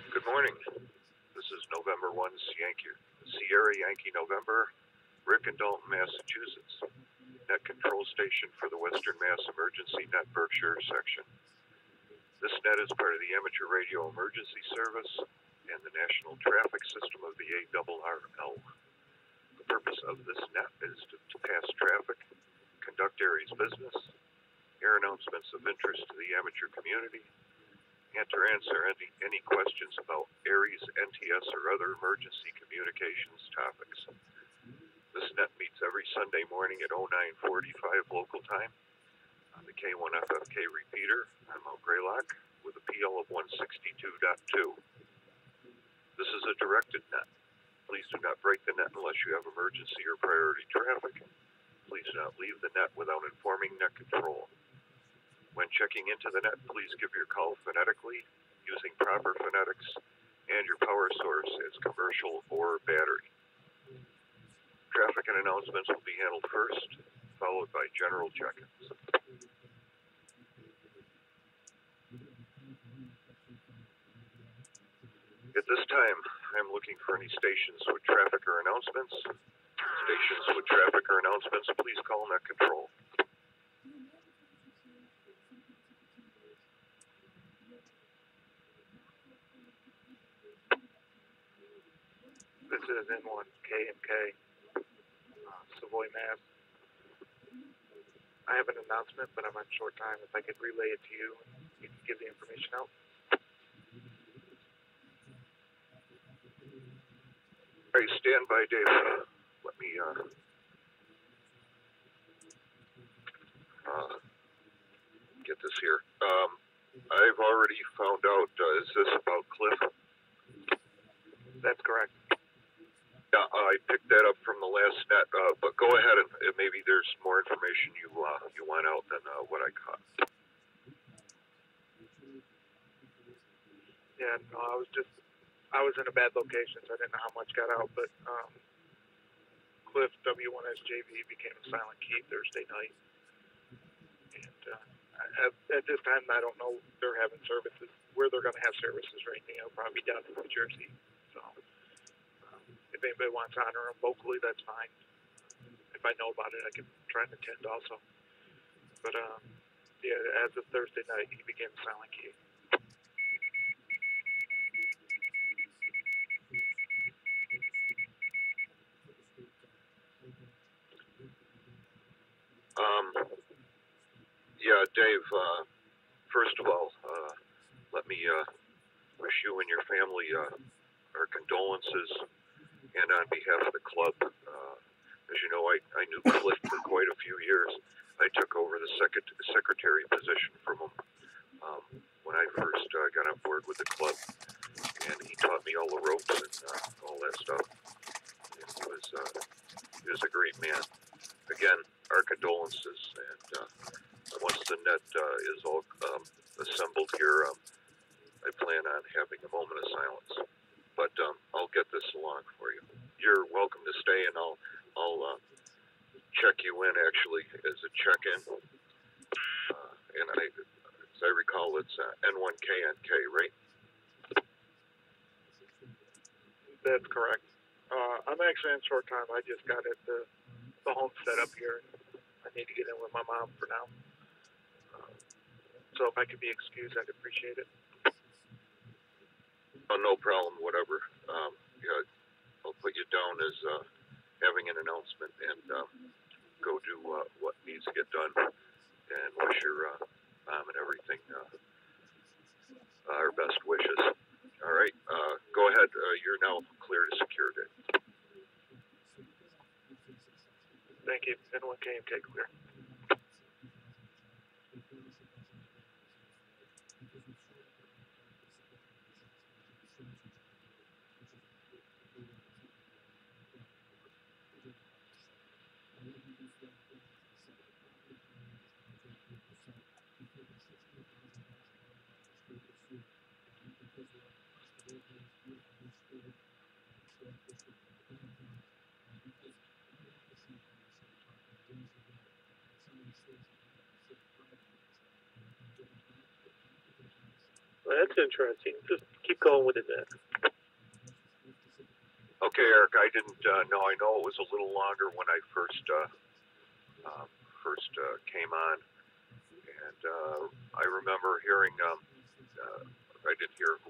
Good morning. This is November 1's Sierra Yankee November, Rick and Dalton, Massachusetts. Net control station for the Western Mass Emergency Net Berkshire section. This net is part of the Amateur Radio Emergency Service and the National Traffic System of the ARRL. The purpose of this net is to pass traffic, conduct Aries business, air announcements of interest to the amateur community, and to answer any questions about Aries, NTS, or other emergency communications topics. This net meets every Sunday morning at 09:45 local time on the K1FFK repeater on Mount Greylock with a PL of 162.2. This is a directed net. Please do not break the net unless you have emergency or priority traffic. Please do not leave the net without informing net control. When checking into the net, please give your call phonetically using proper phonetics and your power source as commercial or battery. Traffic and announcements will be handled first, followed by general check-ins. At this time, I'm looking for any stations with traffic or announcements. Stations with traffic or announcements, please call net control. This is N1 K&K, Savoy, Mass. I have an announcement, but I'm on short time. If I could relay it to you, you can give the information out. All right, stand by, Dave. Let me get this here. I've already found out, is this about Cliff? That's correct. Yeah, I picked that up from the last net, but go ahead and maybe there's more information you want out than what I caught. Yeah, no, I was in a bad location, so I didn't know how much got out, but Cliff W1SJV became a silent key Thursday night. And at this time, I don't know they're having services. Where they're going to have services right now, probably down in New Jersey. So if anybody wants to honor him vocally, that's fine. If I know about it, I can try and attend also. But yeah, as of Thursday night, he became a silent key. Yeah, Dave, first of all, let me wish you and your family our condolences, and on behalf of the club, as you know, I knew Cliff for quite a few years. I took over the secretary position from him when I first got on board with the club, and he taught me all the ropes and all that stuff. And he was a great man. Again, our condolences, and once the net is all assembled here, I plan on having a moment of silence. But I'll get this along for you. You're welcome to stay, and I'll check you in actually as a check-in. And as I recall, it's N1K&K, right? That's correct. I'm actually in short time. I just got at the home set up here. I need to get in with my mom for now. So if I could be excused, I'd appreciate it. Oh, no problem, whatever. Yeah, I'll put you down as having an announcement and go do what needs to get done and wish your mom and everything our best wishes. All right, go ahead. You're now clear to secure, Dave. Thank you. N1KMK clear. Well, that's interesting. Just keep going with it then. Okay, Eric, I didn't know. I know it was a little longer when I first came on, and I remember hearing. I didn't hear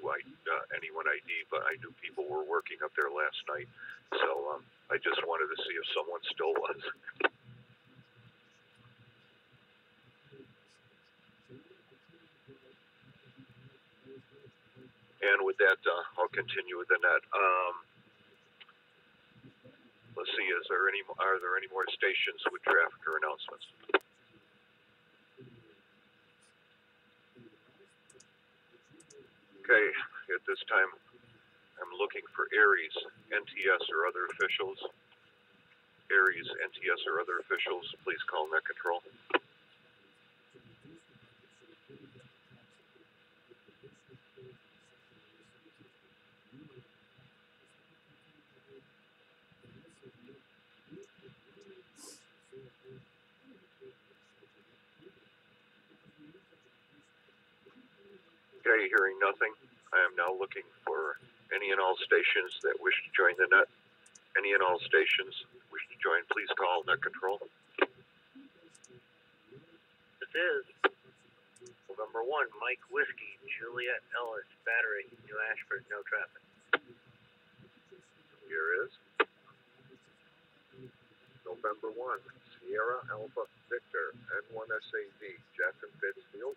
anyone ID, but I knew people were working up there last night. So I just wanted to see if someone still was. And with that, I'll continue with the net. Let's see. Are there any more stations with traffic or announcements? Okay. At this time, I'm looking for Aries, NTS, or other officials. Aries, NTS, or other officials, please call net control. Okay, hearing nothing. I am now looking for any and all stations that wish to join the net. Any and all stations wish to join, please call net control. This is November 1, Mike Whiskey, Juliet Ellis, Battery, New Ashford, no traffic. Here is November 1, Sierra Alpha Victor, N1SAV, Jackson Pittsfield,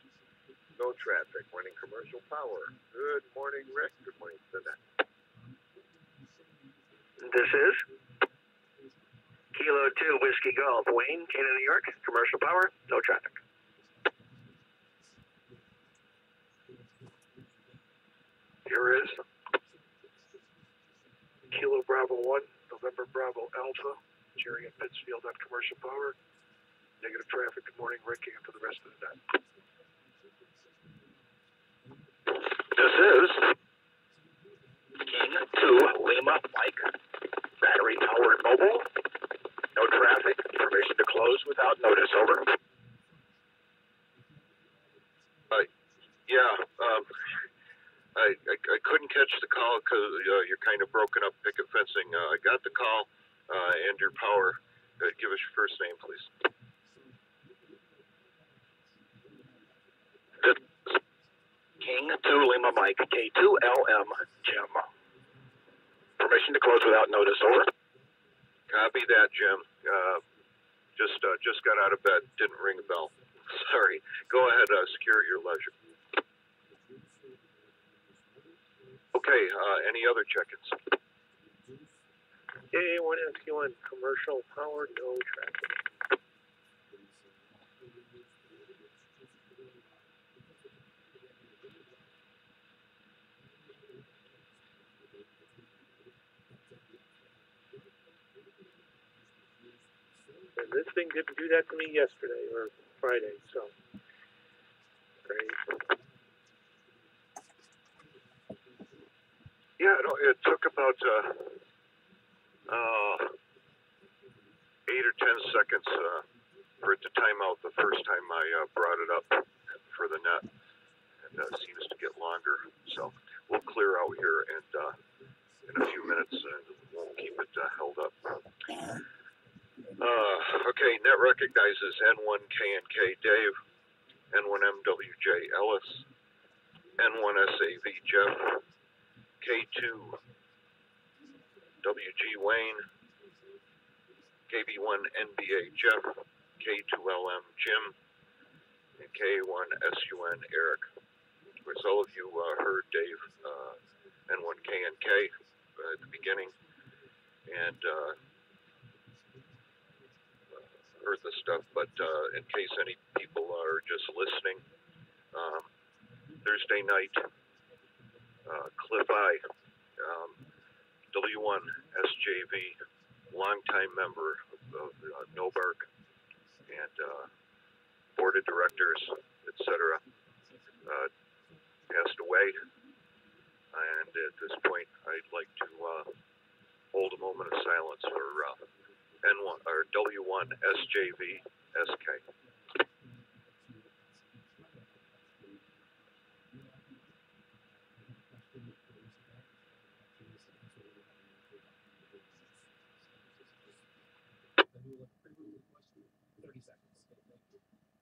no traffic, running commercial power. Good morning, Rick. Good morning, Linda. This is Kilo 2, Whiskey Golf, Wayne, Cana, New York, commercial power, no traffic. Here is Kilo Bravo 1, November Bravo Alpha, Jerry and Pittsfield on commercial power. Negative traffic. Good morning, Rick, and for the rest of the net. This is King 2, Lima, Mike, battery powered mobile, no traffic, permission to close without notice, over. I couldn't catch the call because you're kind of broken up, picket fencing. I got the call and your power. Give us your first name, please. King 2, Lima, Mike, K2LM, Jim. Permission to close without notice, over. Copy that, Jim. Just got out of bed. Didn't ring a bell. Sorry. Go ahead. Secure at your leisure. Okay. Any other check-ins? AA1SQ1, commercial power, no traffic. And this thing didn't do that to me yesterday or Friday, so great. Yeah, it took about 8 or 10 seconds for it to time out the first time I brought it up for the net. And it seems to get longer. So we'll clear out here and in a few minutes we'll keep it held up. Okay, net recognizes N1KNK Dave, N1MWJ Ellis, N1SAV Jeff, K2WG Wayne, KB1NBA Jeff, K2LM Jim, and K1SUN Eric. Of course, all of you heard Dave, N1KNK at the beginning, and heard the stuff, but in case any people are just listening, Thursday night, Cliff I, W1 SJV, longtime member of NOBARC and board of directors, etc., passed away. And at this point, I'd like to hold a moment of silence for N1 or W1 SJV SK.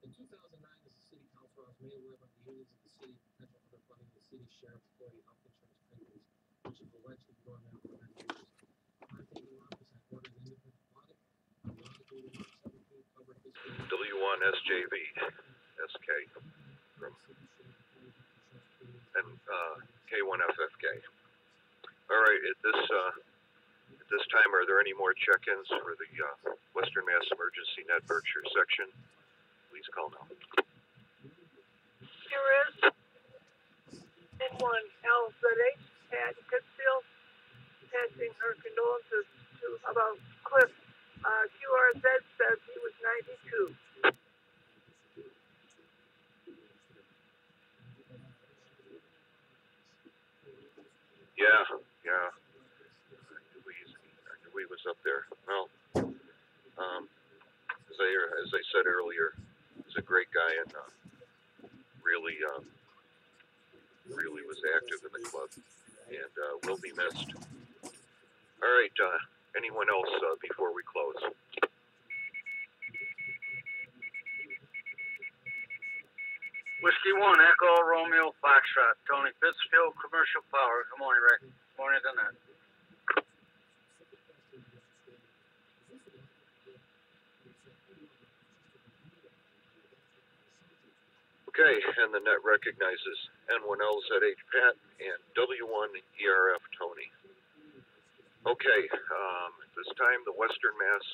In 2009, as a city councilor, I was made aware by the unions of the city potential underfunding of the city's share of employee health insurance premiums, which have allegedly grown now for many years. Upon taking office, I ordered an independent audit. Ironically, the March 17th covered fiscal W1 SJV SK from and K1 FFK. All right, at this time, are there any more check-ins for the Western Mass Emergency Net Berkshire section? Please call now. Here is N1 LZH at Pittsfield, passing her condolences to about Cliff. QRZ says he was 92. Yeah. I knew he was up there. Well, as I said earlier, he's a great guy and really was active in the club and will be missed. All right, anyone else before we close? Whiskey 1, Echo Romeo Foxtrot, Tony Pittsfield, Commercial Power. Good morning, Rick. Good morning, Annette. Okay, and the net recognizes N1LZH Pat and W1 ERF Tony. Okay, at this time, the Western Mass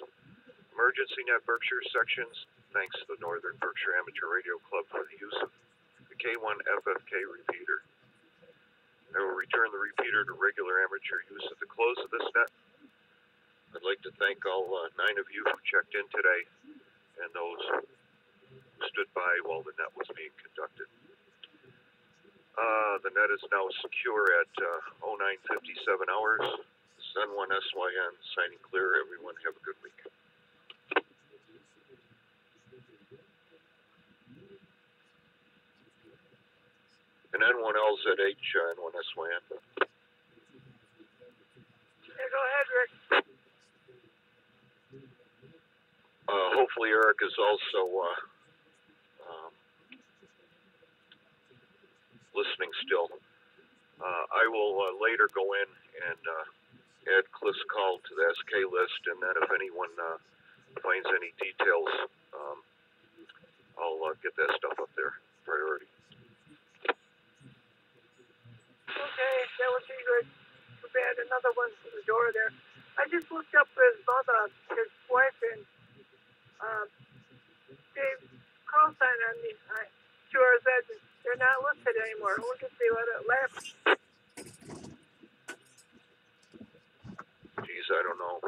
Emergency Net Berkshire sections thanks to the Northern Berkshire Amateur Radio Club for the use of the K1 FFK repeater. I will return the repeater to regular amateur use at the close of this net. I'd like to thank all 9 of you who checked in today and those who stood by while the net was being conducted. The net is now secure at 09:57 hours. This is N1SYN signing clear. Everyone have a good week. And N1LZH, N1SYN. Yeah, go ahead, Rick. Hopefully Eric is also listening still. I will later go in and add Cliff's call to the SK list, and then if anyone finds any details, I'll get that stuff up there. Priority. Okay, that would be good. Too bad another one to the door there. I just looked up his mother, his wife, and Dave Carlstein on the QRZ. They're not listed anymore. Look if they let it lapse. Geez, I don't know.